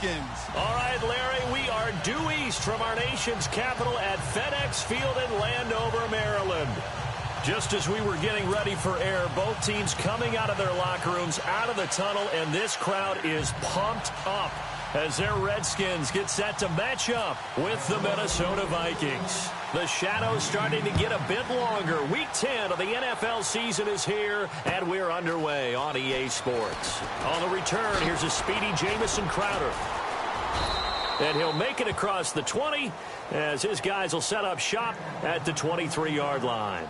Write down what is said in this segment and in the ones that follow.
Redskins. All right, Larry, we are due east from our nation's capital at FedEx Field in Landover, Maryland. Just as we were getting ready for air, both teams coming out of their locker rooms, out of the tunnel, and this crowd is pumped up as their Redskins get set to match up with the Minnesota Vikings. The shadows starting to get a bit longer. Week 10 of the NFL season is here, and we're underway on EA Sports. On the return, here's a speedy Jamison Crowder. And he'll make it across the 20 as his guys will set up shop at the 23-yard line.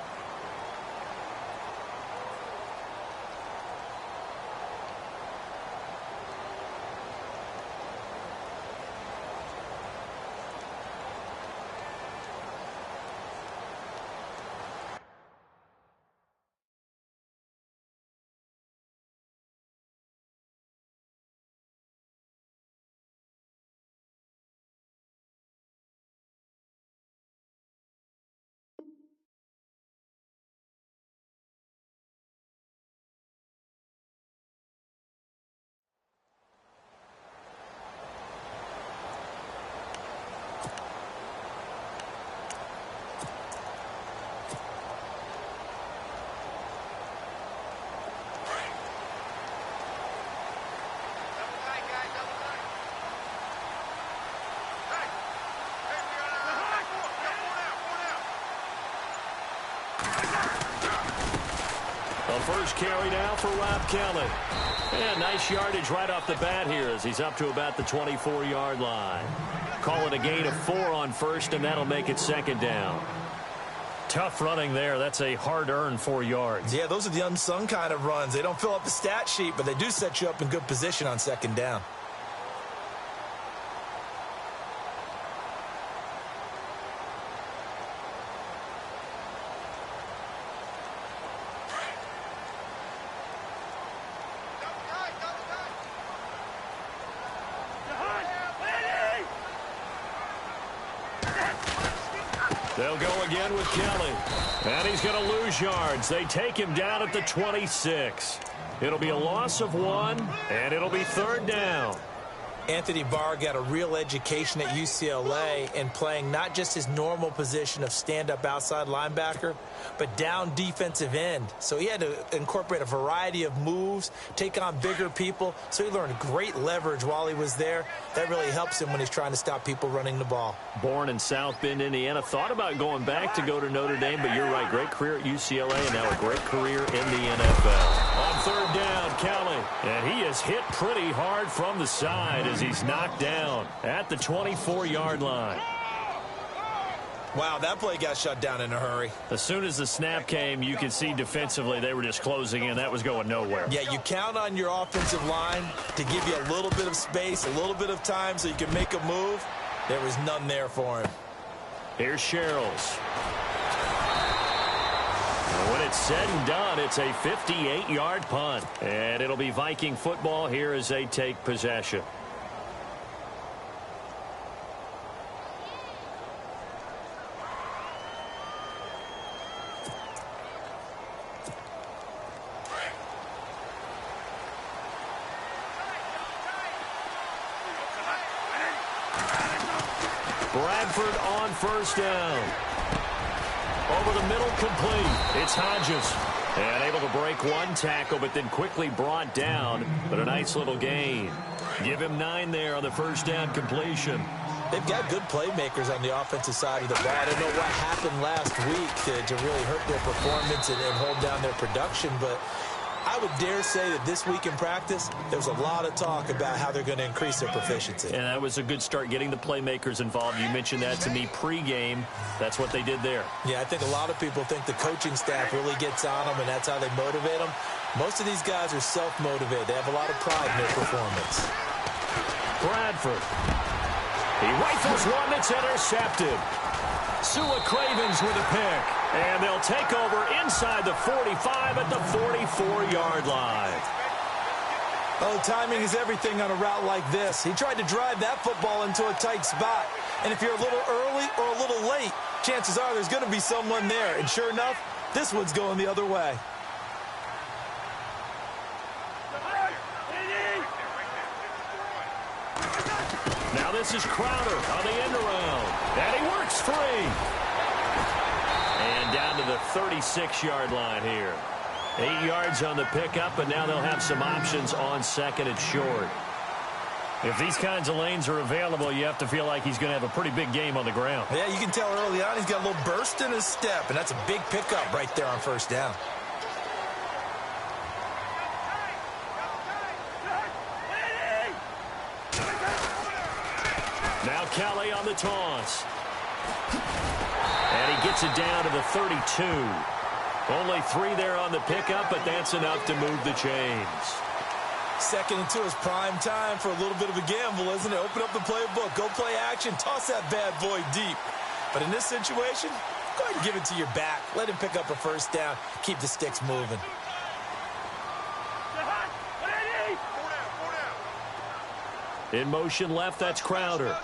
First carry now for Rob Kelly. And nice yardage right off the bat here as he's up to about the 24-yard line. Call it a gain of 4 on first, and that'll make it second down. Tough running there. That's a hard-earned 4 yards. Yeah, those are the unsung kind of runs. They don't fill up the stat sheet, but they do set you up in good position on second down. They'll go again with Kelly. And he's going to lose yards. They take him down at the 26. It'll be a loss of 1, and it'll be third down. Anthony Barr got a real education at UCLA in playing not just his normal position of stand-up outside linebacker, but down defensive end. So he had to incorporate a variety of moves, take on bigger people. So he learned great leverage while he was there. That really helps him when he's trying to stop people running the ball. Born in South Bend, Indiana. Thought about going back to go to Notre Dame, but you're right. Great career at UCLA and now a great career in the NFL. On third down, Kelly. And he is hit pretty hard from the side as he's knocked down at the 24-yard line. Wow, that play got shut down in a hurry. As soon as the snap came, you could see defensively they were just closing in. That was going nowhere. Yeah, you count on your offensive line to give you a little bit of space, a little bit of time so you can make a move. There was none there for him. Here's Sherrills. When it's said and done, it's a 58-yard punt. And it'll be Viking football here as they take possession. Bradford on first down. Over the middle, complete. It's Hodges. And able to break one tackle, but then quickly brought down. But a nice little gain. Give him 9 there on the first down completion. They've got good playmakers on the offensive side of the ball. I don't know what happened last week to really hurt their performance and hold down their production, but I would dare say that this week in practice, there's a lot of talk about how they're going to increase their proficiency. And that was a good start, getting the playmakers involved. You mentioned that to me pregame. That's what they did there. Yeah, I think a lot of people think the coaching staff really gets on them, and that's how they motivate them. Most of these guys are self-motivated. They have a lot of pride in their performance. Bradford. He rifles one that's intercepted. Sua Cravens with a pick. And they'll take over inside the 45 at the 44-yard line. Oh, timing is everything on a route like this. He tried to drive that football into a tight spot. And if you're a little early or a little late, chances are there's going to be someone there. And sure enough, this one's going the other way. Now this is Crowder on the end around. And he works free. And down to the 36-yard line here. 8 yards on the pickup, but now they'll have some options on second and short. If these kinds of lanes are available, you have to feel like he's going to have a pretty big game on the ground. Yeah, you can tell early on he's got a little burst in his step, and that's a big pickup right there on first down. Now Kelly on the toss. And he gets it down to the 32. Only 3 there on the pickup, but that's enough to move the chains. Second and 2 is prime time for a little bit of a gamble, isn't it? Open up the playbook, go play action, toss that bad boy deep. But in this situation, go ahead and give it to your back. Let him pick up a first down. Keep the sticks moving. In motion left, that's Crowder.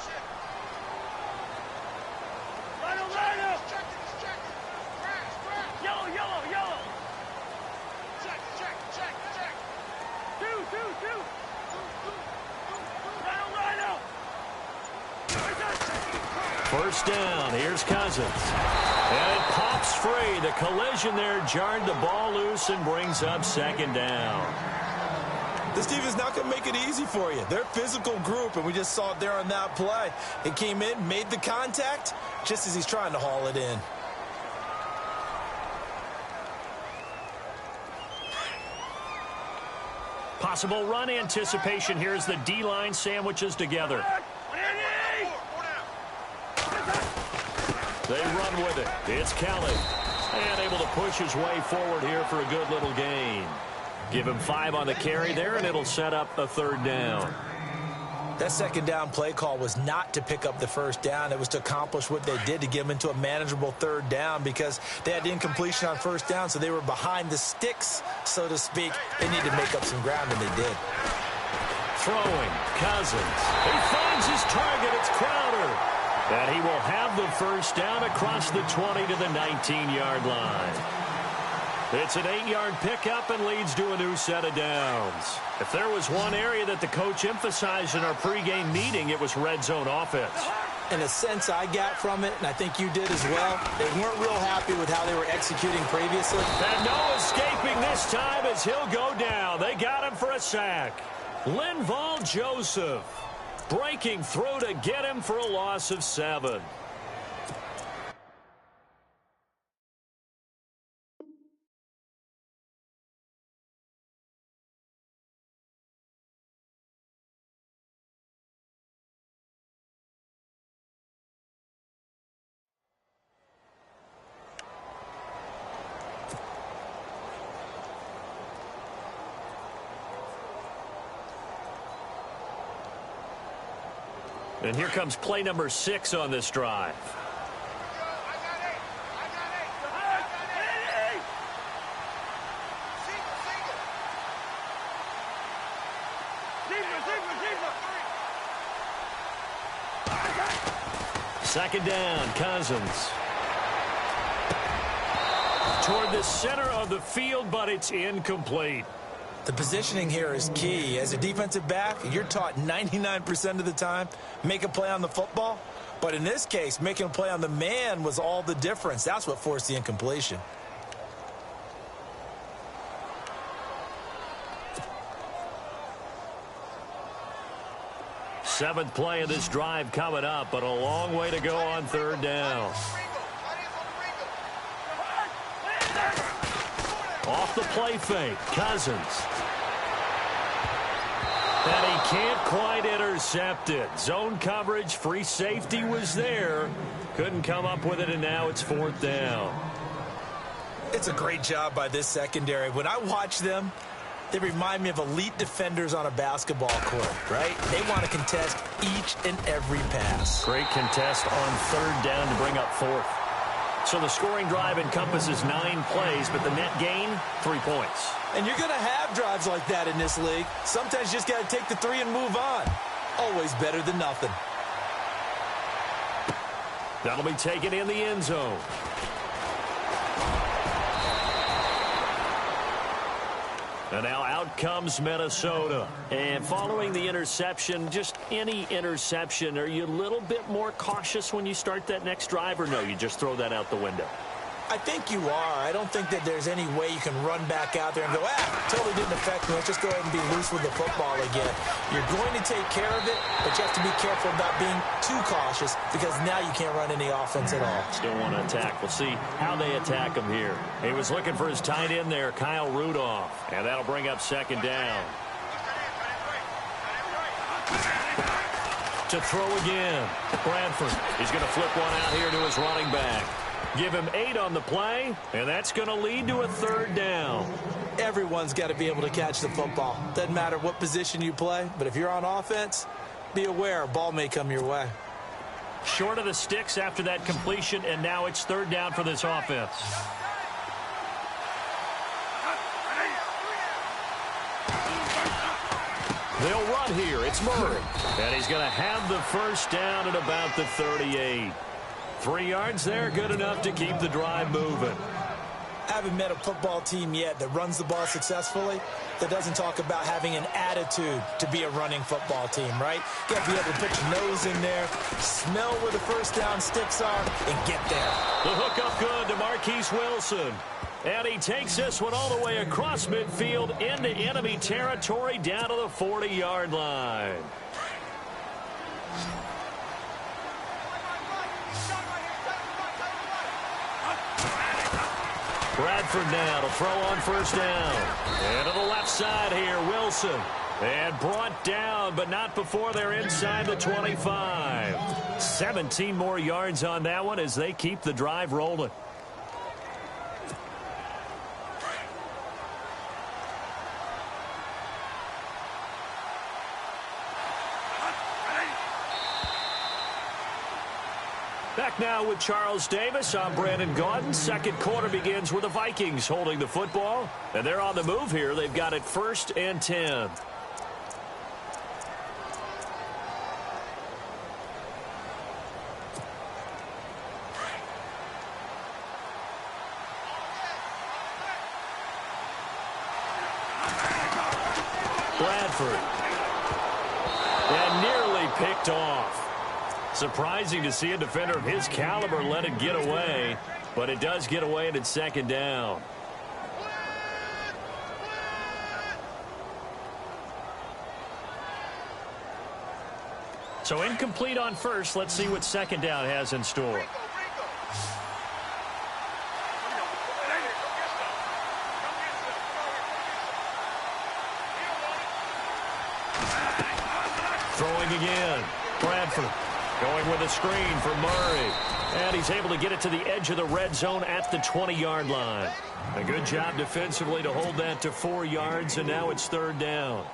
First down, here's Cousins. And it pops free. The collision there jarred the ball loose and brings up second down. This team is not going to make it easy for you. They're a physical group, and we just saw it there on that play. It came in, made the contact, just as he's trying to haul it in. Possible run anticipation here as the D-line sandwiches together. They run with it. It's Kelly. And able to push his way forward here for a good little gain. Give him 5 on the carry there, and it'll set up a third down. That second down play call was not to pick up the first down. It was to accomplish what they did, to get them into a manageable third down, because they had incompletion on first down, so they were behind the sticks, so to speak. They needed to make up some ground, and they did. Throwing, Cousins. He finds his target. It's Crowder. And he will have the first down across the 20 to the 19-yard line. It's an 8-yard pickup and leads to a new set of downs. If there was one area that the coach emphasized in our pregame meeting, it was red zone offense. In a sense I got from it, and I think you did as well, they weren't real happy with how they were executing previously. And no escaping this time as he'll go down. They got him for a sack. Linval Joseph breaking through to get him for a loss of 7. And here comes play number 6 on this drive. Second down, Cousins. Toward the center of the field, but it's incomplete. The positioning here is key. As a defensive back, you're taught 99% of the time, make a play on the football. But in this case, making a play on the man was all the difference. That's what forced the incompletion. Seventh play of this drive coming up, but a long way to go on third down. Off the play fake, Cousins. And he can't quite intercept it. Zone coverage, free safety was there. Couldn't come up with it, and now it's fourth down. It's a great job by this secondary. When I watch them, they remind me of elite defenders on a basketball court, right? They want to contest each and every pass. Great contest on third down to bring up fourth. So the scoring drive encompasses 9 plays, but the net gain, 3 points. And you're going to have drives like that in this league. Sometimes you just got to take the 3 and move on. Always better than nothing. That'll be taken in the end zone. And now out comes Minnesota. And following the interception, just any interception, are you a little bit more cautious when you start that next drive, or no, you just throw that out the window? I think you are. I don't think that there's any way you can run back out there and go, totally didn't affect me. Let's just go ahead and be loose with the football again. You're going to take care of it, but you have to be careful about being too cautious because now you can't run any offense at all. Still want to attack. We'll see how they attack him here. He was looking for his tight end there, Kyle Rudolph, and that'll bring up second down. To throw again. Bradford. He's going to flip one out here to his running back. Give him 8 on the play, and that's going to lead to a third down. Everyone's got to be able to catch the football. Doesn't matter what position you play, but if you're on offense, be aware a ball may come your way. Short of the sticks after that completion, and now it's third down for this offense. They'll run here. It's Murray. And he's going to have the first down at about the 38. 3 yards there, good enough to keep the drive moving. I haven't met a football team yet that runs the ball successfully that doesn't talk about having an attitude to be a running football team, right? You got to be able to put your nose in there, smell where the first down sticks are, and get there. The hook up good to Marquise Wilson. And he takes this one all the way across midfield into enemy territory down to the 40-yard line. Bradford now to throw on first down. And to the left side here, Wilson. And brought down, but not before they're inside the 25. 17 more yards on that one as they keep the drive rolling. Back now with Charles Davis. I'm Brandon Gaudin. Second quarter begins with the Vikings holding the football. And they're on the move here. They've got it 1st and 10. Bradford. And nearly picked off. Surprising to see a defender of his caliber let it get away, but it does get away and it's second down. So incomplete on first. Let's see what second down has in store. Throwing again. Bradford. Going with a screen for Murray. And he's able to get it to the edge of the red zone at the 20-yard line. A good job defensively to hold that to 4 yards, and now it's third down.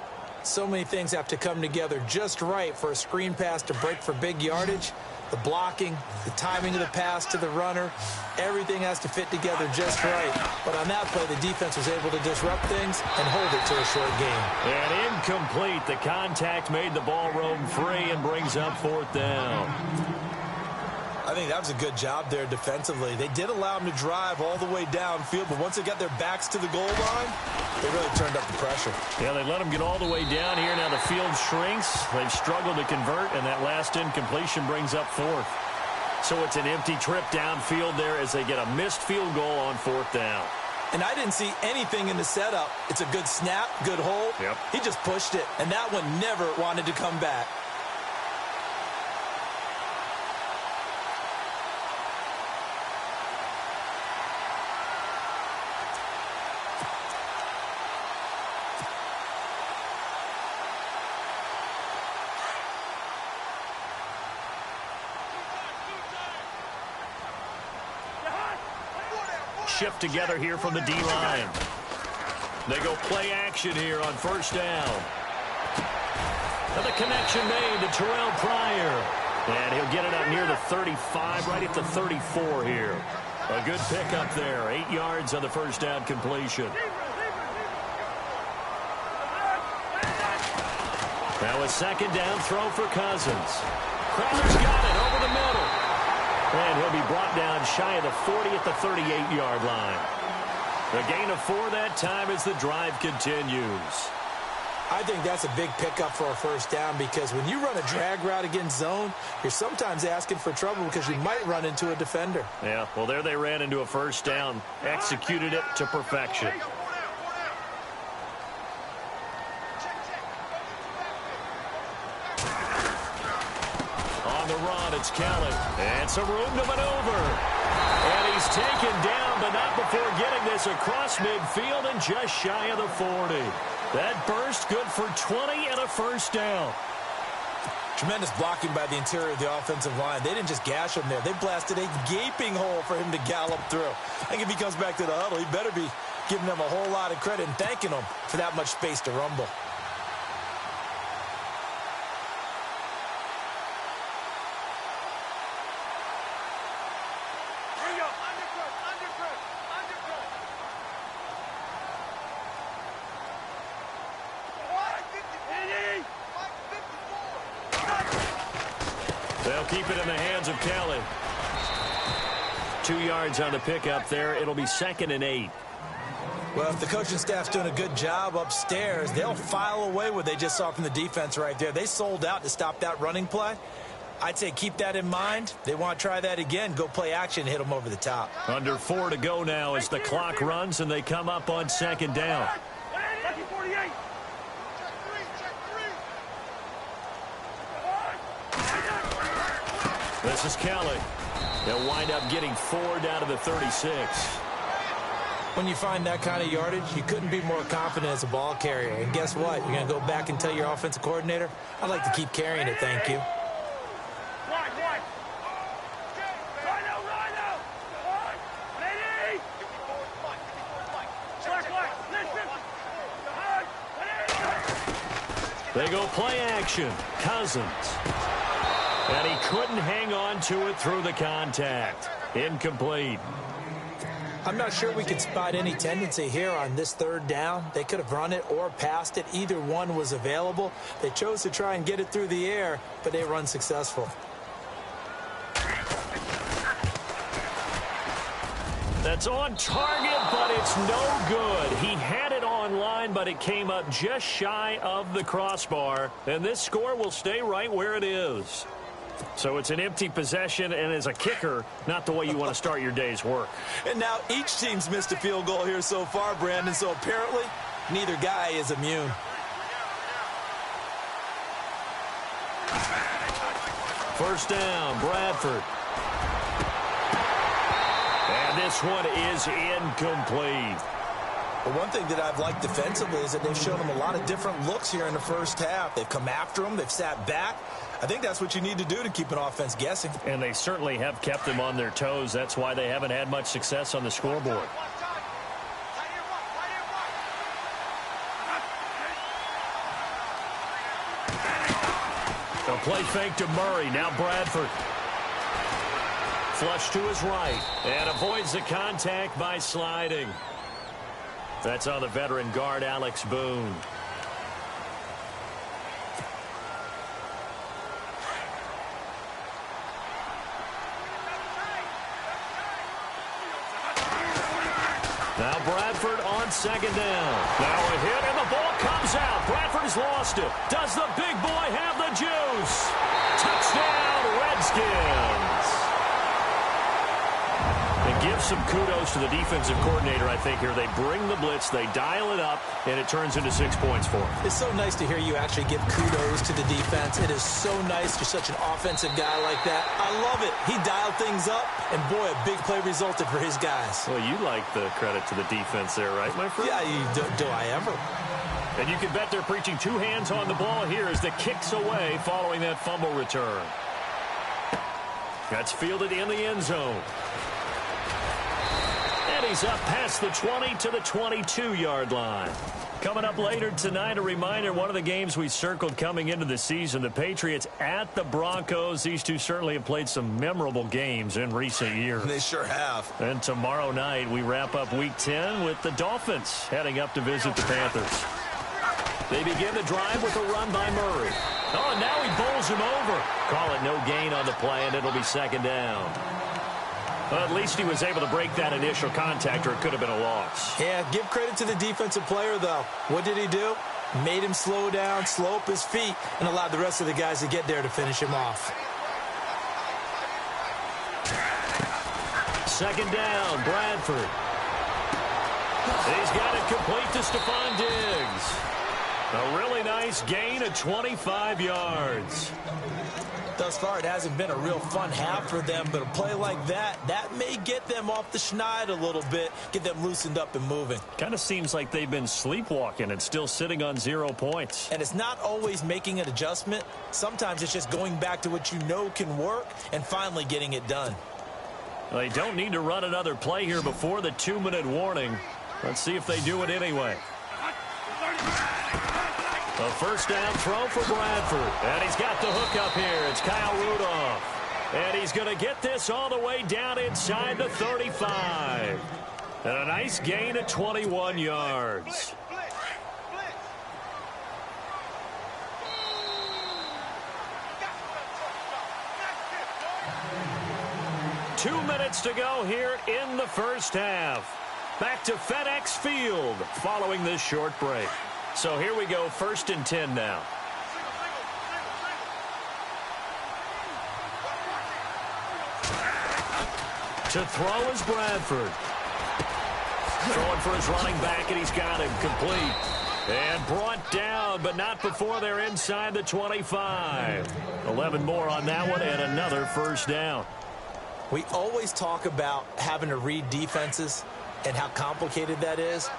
So many things have to come together just right for a screen pass to break for big yardage. The blocking, the timing of the pass to the runner, everything has to fit together just right. But on that play, the defense was able to disrupt things and hold it to a short gain. And incomplete. The contact made the ball roam free and brings up fourth down. I think that was a good job there defensively. They did allow them to drive all the way downfield, but once they got their backs to the goal line, they really turned up the pressure. Yeah, they let them get all the way down here. Now the field shrinks. They've struggled to convert, and that last incompletion brings up fourth. So it's an empty trip downfield there as they get a missed field goal on fourth down. And I didn't see anything in the setup. It's a good snap, good hold. Yep. He just pushed it, and that one never wanted to come back. Shift together here from the D-line. They go play action here on first down. And the connection made to Terrell Pryor. And he'll get it up near the 35, right at the 34 here. A good pickup there. 8 yards on the first down completion. Now a second down throw for Cousins. Crowder's got it over the middle. And he'll be brought down shy of the 40 at the 38-yard line. A gain of 4 that time as the drive continues. I think that's a big pickup for a first down because when you run a drag route against zone, you're sometimes asking for trouble because you might run into a defender. Yeah, well, there they ran into a first down, executed it to perfection. On the run, it's Kelly. And some room to maneuver. And he's taken down, but not before getting this across midfield and just shy of the 40. That burst good for 20 and a first down. Tremendous blocking by the interior of the offensive line. They didn't just gash him there. They blasted a gaping hole for him to gallop through. I think if he comes back to the huddle, he better be giving them a whole lot of credit and thanking them for that much space to rumble. They'll keep it in the hands of Kelly. 2 yards on the pickup there. It'll be 2nd and 8. Well, if the coaching staff's doing a good job upstairs, they'll file away what they just saw from the defense right there. They sold out to stop that running play. I'd say keep that in mind. They want to try that again. Go play action, hit them over the top. Under 4 to go now as the clock runs and they come up on 2nd down. This is Kelly. They'll wind up getting 4 down to the 36. When you find that kind of yardage, you couldn't be more confident as a ball carrier. And guess what? You're going to go back and tell your offensive coordinator, I'd like to keep carrying it, thank you. They go play action. Cousins. And he couldn't hang on to it through the contact. Incomplete. I'm not sure we could spot any tendency here on this 3rd down. They could have run it or passed it. Either one was available. They chose to try and get it through the air, but they were unsuccessful. That's on target, but it's no good. He had it on line, but it came up just shy of the crossbar. And this score will stay right where it is. So it's an empty possession, and as a kicker, not the way you want to start your day's work. And now each team's missed a field goal here so far, Brandon, so apparently neither guy is immune. First down, Bradford. And this one is incomplete. But one thing that I've liked defensively is that they've shown them a lot of different looks here in the first half. They've come after them. They've sat back. I think that's what you need to do to keep an offense guessing. And they certainly have kept them on their toes. That's why they haven't had much success on the scoreboard. A play fake to Murray. Now Bradford. Flush to his right. And avoids the contact by sliding. That's on the veteran guard, Alex Boone. Now Bradford on 2nd down. Now a hit, and the ball comes out. Bradford has lost it. Does the big boy have the juice? Touchdown, Redskins. And give some kudos to the defensive coordinator, I think, here. They bring the blitz, they dial it up, and it turns into 6 points for them. It's so nice to hear you actually give kudos to the defense. It is so nice. You're such an offensive guy like that. I love it. He dialed things up, and boy, a big play resulted for his guys. Well, you like the credit to the defense there, right, my friend? Yeah, do I ever? And you can bet they're preaching 2 hands on the ball here as the kick's away following that fumble return. That's fielded in the end zone. And he's up past the 20 to the 22-yard line. Coming up later tonight, a reminder, one of the games we circled coming into the season, the Patriots at the Broncos. These two certainly have played some memorable games in recent years. They sure have. And tomorrow night, we wrap up Week 10 with the Dolphins heading up to visit the Panthers. They begin the drive with a run by Murray. Oh, and now he bowls him over. Call it no gain on the play, and it'll be 2nd down. Well, at least he was able to break that initial contact, or it could have been a loss. Yeah, give credit to the defensive player, though. What did he do? Made him slow down, slow up his feet, and allowed the rest of the guys to get there to finish him off. Second down, Bradford. He's got it complete to Stephon Diggs. A really nice gain of 25 yards. Thus far, it hasn't been a real fun half for them, but a play like that may get them off the schneid a little bit, get them loosened up and moving. Kind of seems like they've been sleepwalking and still sitting on 0 points. And it's not always making an adjustment. Sometimes it's just going back to what you know can work and finally getting it done. They don't need to run another play here before the 2-minute warning. Let's see if they do it anyway. A first down throw for Bradford. And he's got the hook up here. It's Kyle Rudolph. And he's going to get this all the way down inside the 35. And a nice gain of 21 yards. Two minutes to go here in the first half. Back to FedEx Field following this short break. So here we go, 1st and 10 now. To throw is Bradford. Throwing for his running back, and he's got him complete. And brought down, but not before they're inside the 25. 11 more on that one, and another first down. We always talk about having to read defenses and how complicated that is.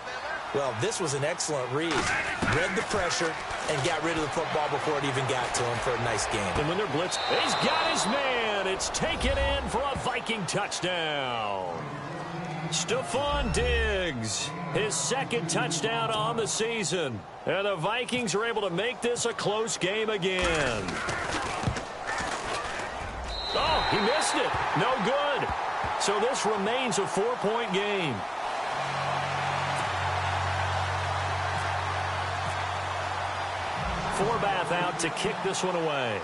Well, this was an excellent read. Read the pressure and got rid of the football before it even got to him for a nice game. And when they're blitzed, he's got his man. It's taken in for a Viking touchdown. Stephon Diggs, his second touchdown on the season. And the Vikings are able to make this a close game again. Oh, he missed it. No good. So this remains a 4-point game. Forbath out to kick this one away.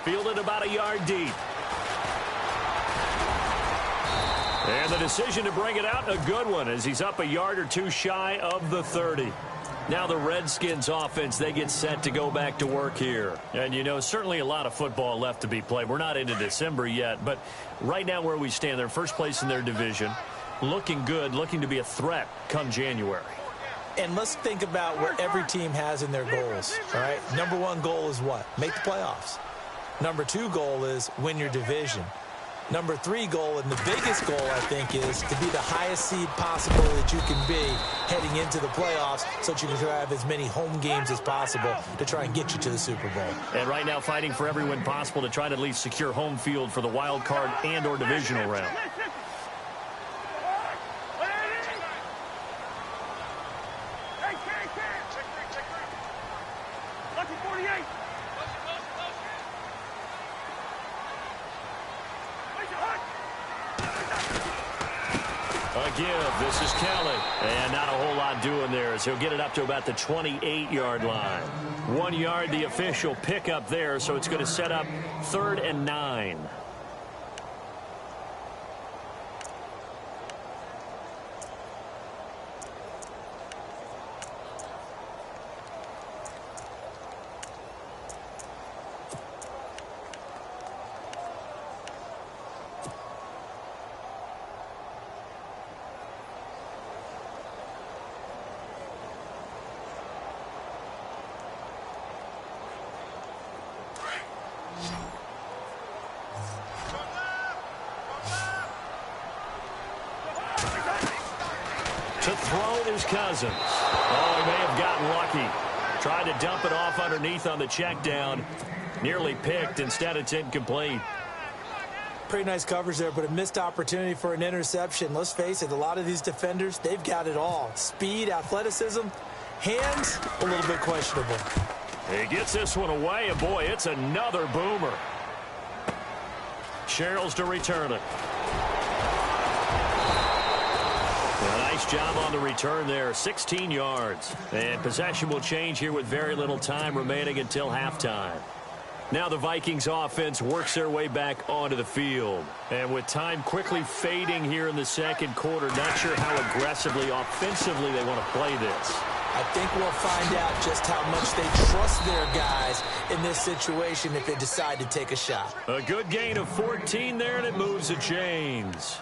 Fielded about a yard deep. And the decision to bring it out, a good one, as he's up a yard or two shy of the 30. Now the Redskins offense, they get set to go back to work here. And, you know, certainly a lot of football left to be played. We're not into December yet, but right now where we stand, they're first place in their division. Looking good, looking to be a threat come January. And let's think about what every team has in their goals, all right? Number one goal is what? Make the playoffs. Number two goal is win your division. Number three goal, and the biggest goal, I think, is to be the highest seed possible that you can be heading into the playoffs so that you can have as many home games as possible to try and get you to the Super Bowl. And right now fighting for every win possible to try to at least secure home field for the wild card and or divisional round. This is Kelly. And not a whole lot doing there as he'll get it up to about the 28-yard line. 1 yard, the official pickup there, so it's going to set up 3rd and 9. To throw is Cousins. Oh, he may have gotten lucky. Tried to dump it off underneath on the check down. Nearly picked. Instead, it's incomplete. Pretty nice coverage there, but a missed opportunity for an interception. Let's face it, a lot of these defenders, they've got it all. Speed, athleticism, hands, a little bit questionable. He gets this one away, and boy, it's another boomer. Sherrills to return it. A nice job on the return there, 16 yards. And possession will change here with very little time remaining until halftime. Now the Vikings offense works their way back onto the field. And with time quickly fading here in the second quarter, not sure how aggressively, offensively they want to play this. I think we'll find out just how much they trust their guys in this situation if they decide to take a shot. A good gain of 14 there, and it moves the chains.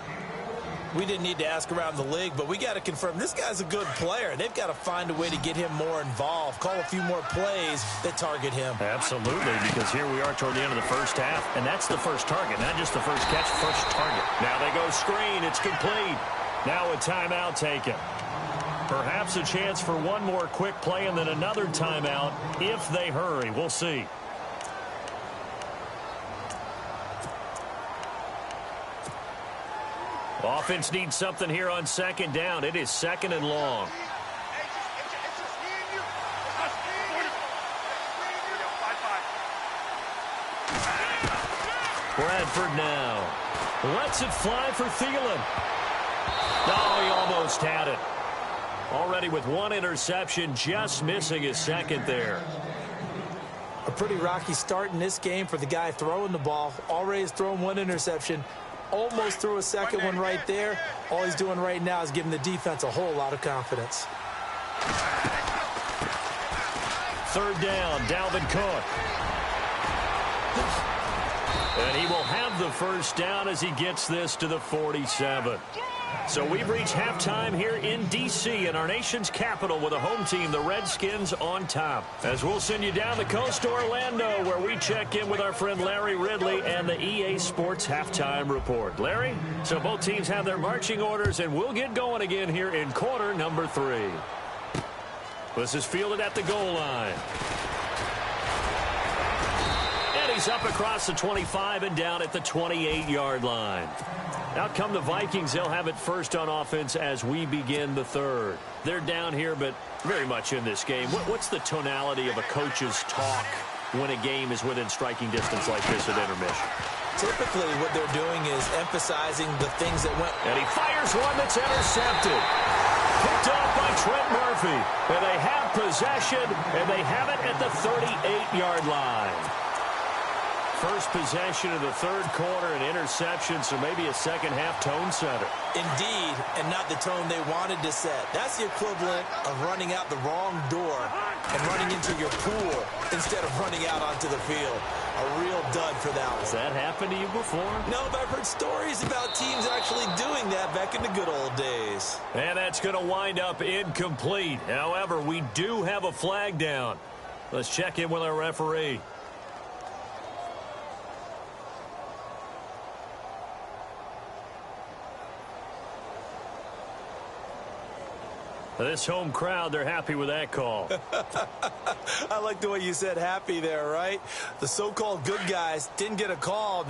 We didn't need to ask around the league, but we got to confirm this guy's a good player. They've got to find a way to get him more involved, call a few more plays that target him. Absolutely, because here we are toward the end of the first half, and that's the first target, not just the first catch, first target. Now they go screen. It's complete. Now a timeout taken. Perhaps a chance for one more quick play and then another timeout if they hurry. We'll see. Offense needs something here on second down. It is second and long. Bradford now lets it fly for Thielen. Oh, he almost had it. Already with one interception, just missing his second there. A pretty rocky start in this game for the guy throwing the ball. Already has thrown one interception. Almost threw a second one right there. All he's doing right now is giving the defense a whole lot of confidence. Third down, Dalvin Cook. And he will have the first down as he gets this to the 47. So we've reached halftime here in D.C. in our nation's capital with a home team, the Redskins, on top. As we'll send you down the coast to Orlando, where we check in with our friend Larry Ridley and the EA Sports Halftime Report. Larry, so both teams have their marching orders, and we'll get going again here in quarter number 3. This is fielded at the goal line. And he's up across the 25 and down at the 28-yard line. Out come the Vikings. They'll have it first on offense as we begin the third. They're down here, but very much in this game. What's the tonality of a coach's talk when a game is within striking distance like this at intermission? Typically, what they're doing is emphasizing the things that went. And he fires one that's intercepted. Picked off by Trent Murphy. And they have possession, and they have it at the 38-yard line. First possession of the third quarter, an interception, so maybe a second-half tone setter. Indeed, and not the tone they wanted to set. That's the equivalent of running out the wrong door and running into your pool instead of running out onto the field. A real dud for that one. Has that happened to you before? No, but I've heard stories about teams actually doing that back in the good old days. And that's going to wind up incomplete. However, we do have a flag down. Let's check in with our referee. This home crowd, they're happy with that call. I like the way you said happy there, right? The so-called good guys didn't get a call.